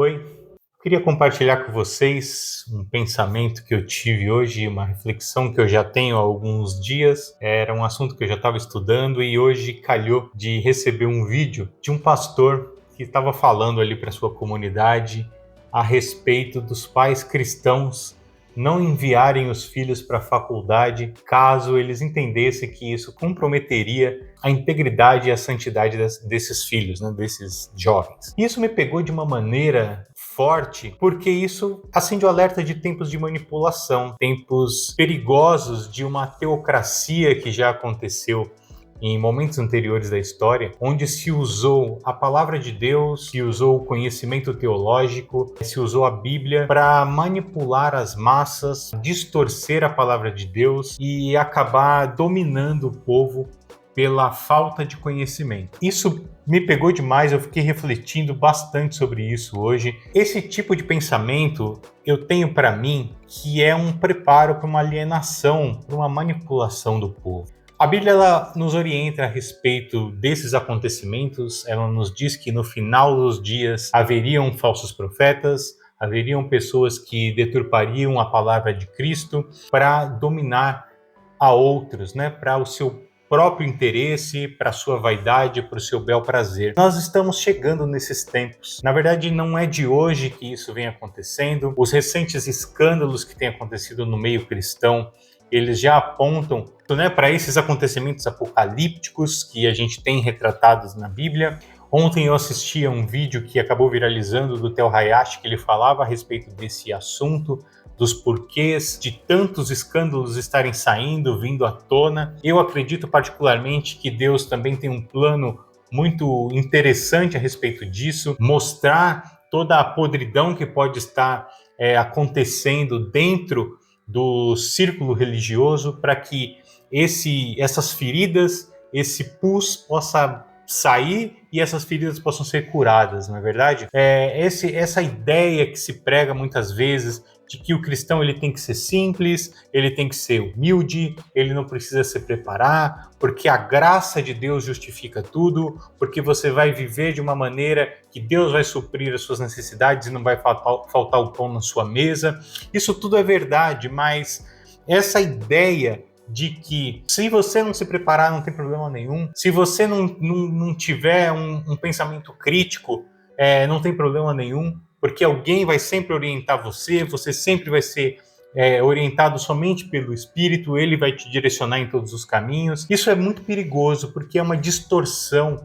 Oi, queria compartilhar com vocês um pensamento que eu tive hoje, uma reflexão que eu já tenho há alguns dias. Era um assunto que eu já estava estudando e hoje calhou de receber um vídeo de um pastor que estava falando ali para sua comunidade a respeito dos pais cristãos não enviarem os filhos para a faculdade caso eles entendessem que isso comprometeria a integridade e a santidade desses filhos, né, desses jovens. Isso me pegou de uma maneira forte, porque isso acende o alerta de tempos de manipulação, tempos perigosos de uma teocracia que já aconteceu em momentos anteriores da história, onde se usou a palavra de Deus, se usou o conhecimento teológico, se usou a Bíblia para manipular as massas, distorcer a palavra de Deus e acabar dominando o povo pela falta de conhecimento. Isso me pegou demais, eu fiquei refletindo bastante sobre isso hoje. Esse tipo de pensamento eu tenho para mim que é um preparo para uma alienação, para uma manipulação do povo. A Bíblia ela nos orienta a respeito desses acontecimentos, ela nos diz que no final dos dias haveriam falsos profetas, haveriam pessoas que deturpariam a palavra de Cristo para dominar a outros, né, para o seu próprio interesse, para a sua vaidade, para o seu bel prazer. Nós estamos chegando nesses tempos. Na verdade, não é de hoje que isso vem acontecendo. Os recentes escândalos que têm acontecido no meio cristão, eles já apontam, né, para esses acontecimentos apocalípticos que a gente tem retratados na Bíblia. Ontem eu assisti a um vídeo que acabou viralizando do Tel Hayashi, que ele falava a respeito desse assunto, dos porquês de tantos escândalos estarem saindo, vindo à tona. Eu acredito particularmente que Deus também tem um plano muito interessante a respeito disso, mostrar toda a podridão que pode estar acontecendo dentro do círculo religioso para que essas feridas, esse pus possa sair e essas feridas possam ser curadas, não é verdade? Essa ideia que se prega muitas vezes de que o cristão ele tem que ser simples, ele tem que ser humilde, ele não precisa se preparar, porque a graça de Deus justifica tudo, porque você vai viver de uma maneira que Deus vai suprir as suas necessidades e não vai faltar o pão na sua mesa. Isso tudo é verdade, mas essa ideia de que se você não se preparar não tem problema nenhum, se você não tiver um pensamento crítico, não tem problema nenhum, porque alguém vai sempre orientar você sempre vai ser orientado somente pelo Espírito, ele vai te direcionar em todos os caminhos. Isso é muito perigoso, porque é uma distorção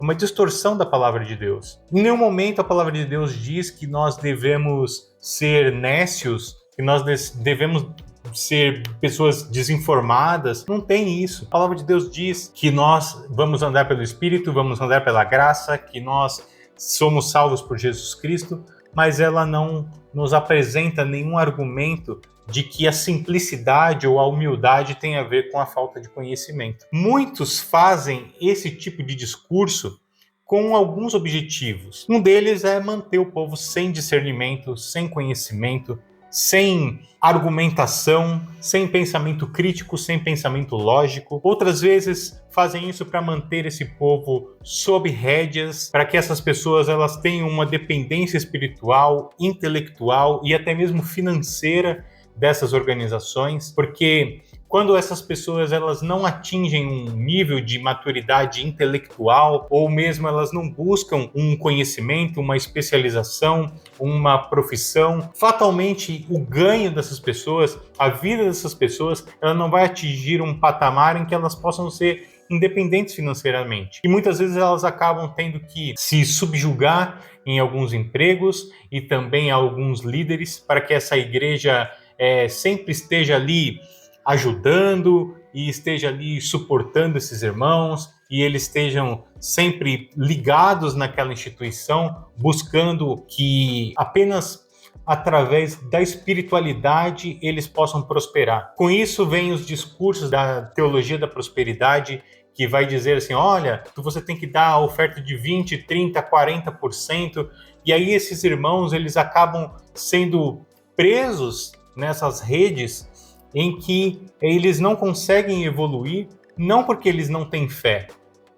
da palavra de Deus. Em nenhum momento a palavra de Deus diz que nós devemos ser nécios, que nós devemos ser pessoas desinformadas. Não tem isso. A palavra de Deus diz que nós vamos andar pelo Espírito, vamos andar pela graça, que nós somos salvos por Jesus Cristo, mas ela não nos apresenta nenhum argumento de que a simplicidade ou a humildade tem a ver com a falta de conhecimento. Muitos fazem esse tipo de discurso com alguns objetivos. Um deles é manter o povo sem discernimento, sem conhecimento, sem argumentação, sem pensamento crítico, sem pensamento lógico. Outras vezes fazem isso para manter esse povo sob rédeas, para que essas pessoas elas tenham uma dependência espiritual, intelectual e até mesmo financeira dessas organizações, porque quando essas pessoas elas não atingem um nível de maturidade intelectual ou mesmo elas não buscam um conhecimento, uma especialização, uma profissão, fatalmente o ganho dessas pessoas, a vida dessas pessoas, ela não vai atingir um patamar em que elas possam ser independentes financeiramente. E muitas vezes elas acabam tendo que se subjugar em alguns empregos e também a alguns líderes para que essa igreja sempre esteja ali ajudando e esteja ali suportando esses irmãos e eles estejam sempre ligados naquela instituição, buscando que apenas através da espiritualidade eles possam prosperar. Com isso vem os discursos da teologia da prosperidade, que vai dizer assim, olha, você tem que dar a oferta de 20, 30, 40%, e aí esses irmãos eles acabam sendo presos nessas redes em que eles não conseguem evoluir, não porque eles não têm fé,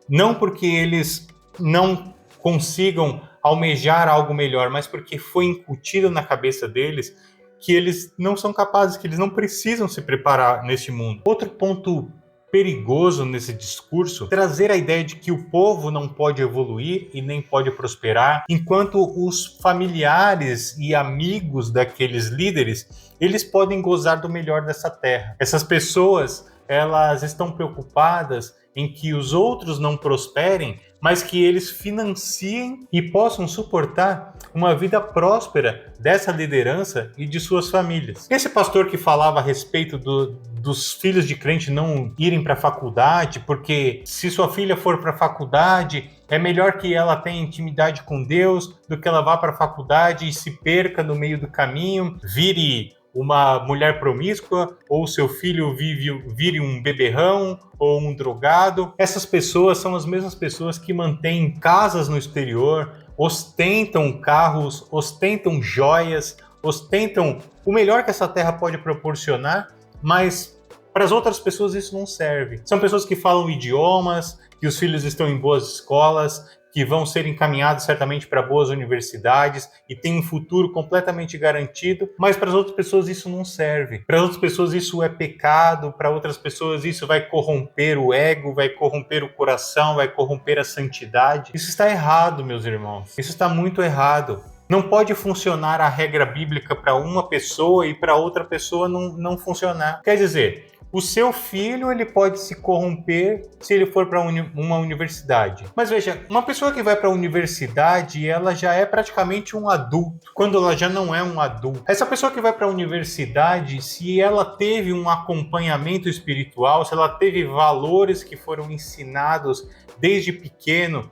não porque eles não consigam almejar algo melhor, mas porque foi incutido na cabeça deles que eles não são capazes, que eles não precisam se preparar neste mundo. Outro ponto perigoso nesse discurso, trazer a ideia de que o povo não pode evoluir e nem pode prosperar, enquanto os familiares e amigos daqueles líderes, eles podem gozar do melhor dessa terra. Essas pessoas, elas estão preocupadas em que os outros não prosperem, mas que eles financiem e possam suportar uma vida próspera dessa liderança e de suas famílias. Esse pastor que falava a respeito dos filhos de crente não irem para a faculdade, porque se sua filha for para a faculdade, é melhor que ela tenha intimidade com Deus do que ela vá para a faculdade e se perca no meio do caminho, vire uma mulher promíscua, ou seu filho vire um beberrão ou um drogado. Essas pessoas são as mesmas pessoas que mantêm casas no exterior, ostentam carros, ostentam joias, ostentam o melhor que essa terra pode proporcionar, mas para as outras pessoas isso não serve. São pessoas que falam idiomas, que os filhos estão em boas escolas, que vão ser encaminhados certamente para boas universidades e têm um futuro completamente garantido, mas para as outras pessoas isso não serve. Para outras pessoas isso é pecado, para outras pessoas isso vai corromper o ego, vai corromper o coração, vai corromper a santidade. Isso está errado, meus irmãos. Isso está muito errado. Não pode funcionar a regra bíblica para uma pessoa e para outra pessoa não funcionar. Quer dizer, o seu filho ele pode se corromper se ele for para uma universidade. Mas veja, uma pessoa que vai para a universidade, ela já é praticamente um adulto, quando ela já não é um adulto. Essa pessoa que vai para a universidade, se ela teve um acompanhamento espiritual, se ela teve valores que foram ensinados desde pequeno,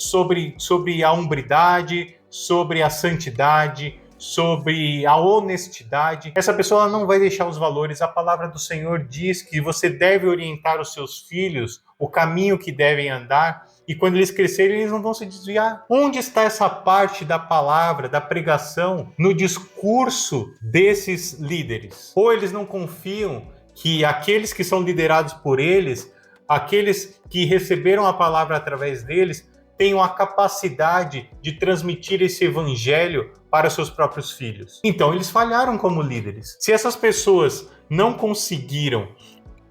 sobre a hombridade, sobre a santidade, sobre a honestidade, essa pessoa não vai deixar os valores. A palavra do Senhor diz que você deve orientar os seus filhos o caminho que devem andar, e quando eles crescerem, eles não vão se desviar. Onde está essa parte da palavra, da pregação, no discurso desses líderes? Ou eles não confiam que aqueles que são liderados por eles, aqueles que receberam a palavra através deles, tenham a capacidade de transmitir esse evangelho para seus próprios filhos. Então, eles falharam como líderes. Se essas pessoas não conseguiram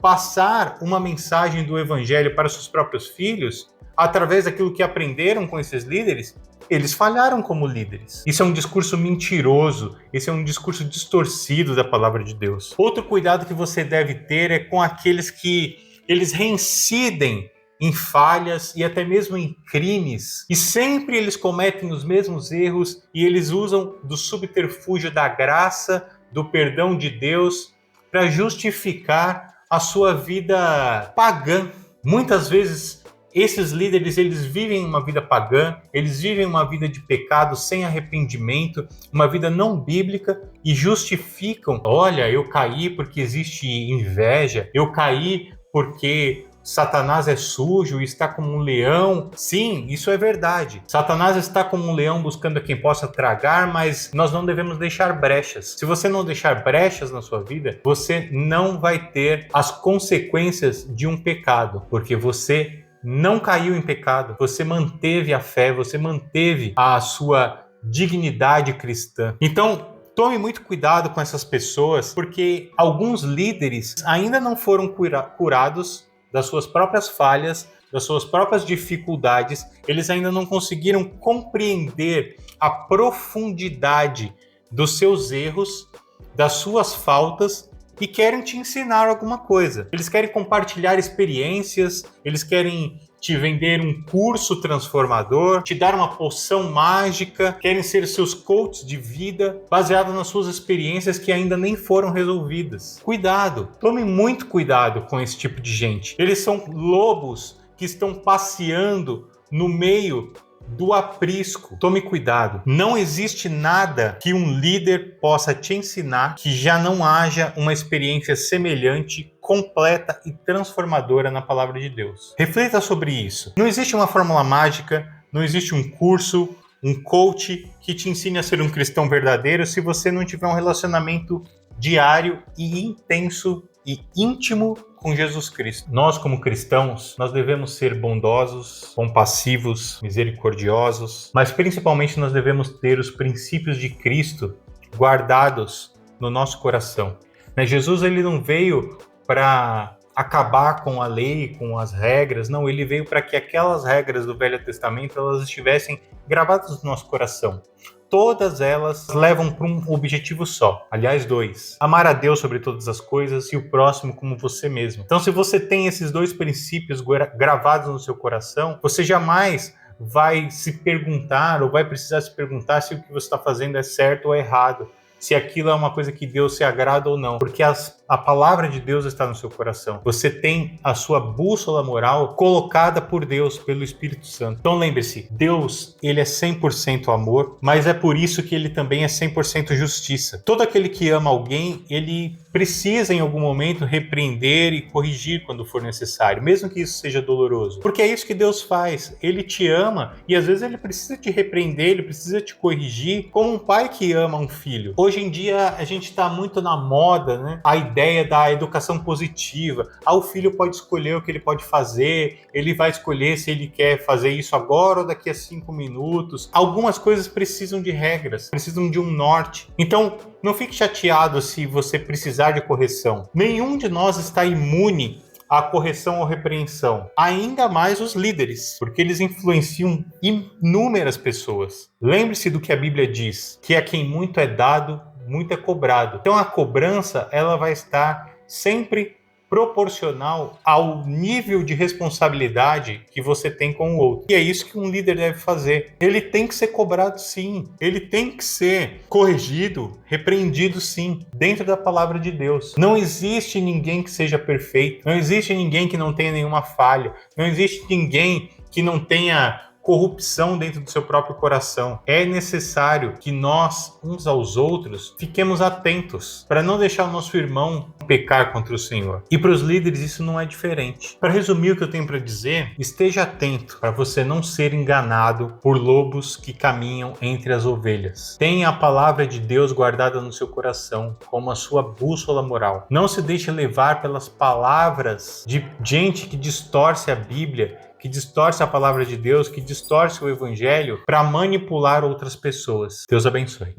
passar uma mensagem do evangelho para seus próprios filhos, através daquilo que aprenderam com esses líderes, eles falharam como líderes. Isso é um discurso mentiroso, esse é um discurso distorcido da palavra de Deus. Outro cuidado que você deve ter é com aqueles que eles reincidem em falhas e até mesmo em crimes, e sempre eles cometem os mesmos erros e eles usam do subterfúgio da graça, do perdão de Deus para justificar a sua vida pagã. Muitas vezes esses líderes eles vivem uma vida pagã, eles vivem uma vida de pecado sem arrependimento, uma vida não bíblica, e justificam: olha, eu caí porque existe inveja, eu caí porque Satanás é sujo e está como um leão. Sim, isso é verdade. Satanás está como um leão buscando a quem possa tragar, mas nós não devemos deixar brechas. Se você não deixar brechas na sua vida, você não vai ter as consequências de um pecado, porque você não caiu em pecado, você manteve a fé, você manteve a sua dignidade cristã. Então, tome muito cuidado com essas pessoas, porque alguns líderes ainda não foram curados das suas próprias falhas, das suas próprias dificuldades. Eles ainda não conseguiram compreender a profundidade dos seus erros, das suas faltas, e querem te ensinar alguma coisa. Eles querem compartilhar experiências, eles querem te vender um curso transformador, te dar uma poção mágica, querem ser seus coaches de vida, baseado nas suas experiências que ainda nem foram resolvidas. Cuidado, tome muito cuidado com esse tipo de gente. Eles são lobos que estão passeando no meio do aprisco. Tome cuidado. Não existe nada que um líder possa te ensinar que já não haja uma experiência semelhante, completa e transformadora na palavra de Deus. Reflita sobre isso. Não existe uma fórmula mágica, não existe um curso, um coach que te ensine a ser um cristão verdadeiro se você não tiver um relacionamento diário e intenso e íntimo com Jesus Cristo. Nós, como cristãos, nós devemos ser bondosos, compassivos, misericordiosos, mas principalmente nós devemos ter os princípios de Cristo guardados no nosso coração. Jesus, ele não veio para acabar com a lei, com as regras, não, ele veio para que aquelas regras do Velho Testamento elas estivessem gravadas no nosso coração. Todas elas levam para um objetivo só, aliás, dois: amar a Deus sobre todas as coisas e o próximo como você mesmo. Então, se você tem esses dois princípios gravados no seu coração, você jamais vai se perguntar ou vai precisar se perguntar se o que você está fazendo é certo ou errado, se aquilo é uma coisa que Deus se agrada ou não, porque a palavra de Deus está no seu coração. Você tem a sua bússola moral colocada por Deus, pelo Espírito Santo. Então lembre-se, Deus, ele é 100% amor, mas é por isso que ele também é 100% justiça. Todo aquele que ama alguém, ele precisa em algum momento repreender e corrigir quando for necessário, mesmo que isso seja doloroso. Porque é isso que Deus faz. Ele te ama e às vezes ele precisa te repreender, ele precisa te corrigir, como um pai que ama um filho. Hoje em dia a gente está muito na moda, né? A ideia da educação positiva. O filho pode escolher o que ele pode fazer, ele vai escolher se ele quer fazer isso agora ou daqui a 5 minutos. Algumas coisas precisam de regras, precisam de um norte. Então, não fique chateado se você precisar de correção. Nenhum de nós está imune à correção ou repreensão. Ainda mais os líderes, porque eles influenciam inúmeras pessoas. Lembre-se do que a Bíblia diz, que a quem muito é dado, muito é cobrado. Então a cobrança, ela vai estar sempre proporcional ao nível de responsabilidade que você tem com o outro. E é isso que um líder deve fazer. Ele tem que ser cobrado, sim. Ele tem que ser corrigido, repreendido, sim, dentro da palavra de Deus. Não existe ninguém que seja perfeito. Não existe ninguém que não tenha nenhuma falha. Não existe ninguém que não tenha corrupção dentro do seu próprio coração. É necessário que nós, uns aos outros, fiquemos atentos para não deixar o nosso irmão pecar contra o Senhor. E para os líderes isso não é diferente. Para resumir o que eu tenho para dizer, esteja atento para você não ser enganado por lobos que caminham entre as ovelhas. Tenha a palavra de Deus guardada no seu coração como a sua bússola moral. Não se deixe levar pelas palavras de gente que distorce a Bíblia, que distorce a palavra de Deus, que distorce o evangelho para manipular outras pessoas. Deus abençoe.